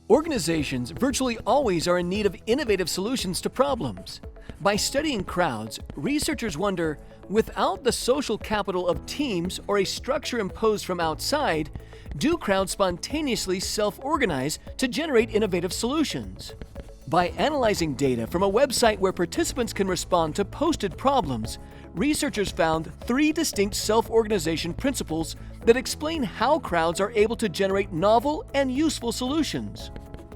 Organizations virtually always are in need of innovative solutions to problems. By studying crowds, researchers wonder, without the social capital of teams or a structure imposed from outside, do crowds spontaneously self-organize to generate innovative solutions? By analyzing data from a website where participants can respond to posted problems, researchers found 3 distinct self-organization principles that explain how crowds are able to generate novel and useful solutions.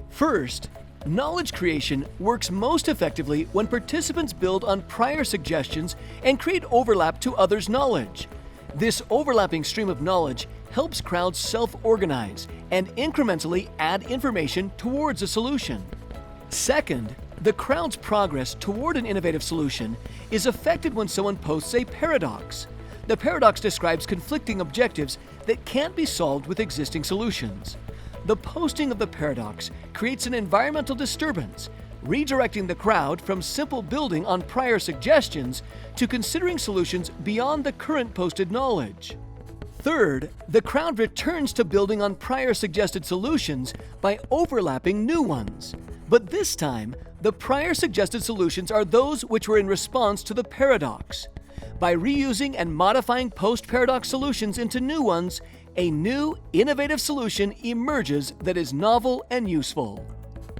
First, knowledge creation works most effectively when participants build on prior suggestions and create overlap to others' knowledge. This overlapping stream of knowledge helps crowds self-organize and incrementally add information towards a solution. Second, the crowd's progress toward an innovative solution is affected when someone posts a paradox. The paradox describes conflicting objectives that can't be solved with existing solutions. The posting of the paradox creates an environmental disturbance, redirecting the crowd from simple building on prior suggestions to considering solutions beyond the current posted knowledge. Third, the crowd returns to building on prior suggested solutions by overlapping new ones. But this time, the prior suggested solutions are those which were in response to the paradox. By reusing and modifying post-paradox solutions into new ones, a new, innovative solution emerges that is novel and useful.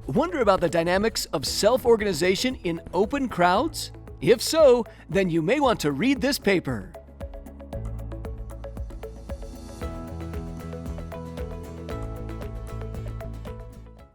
Wonder about the dynamics of self-organization in open crowds? If so, then you may want to read this paper.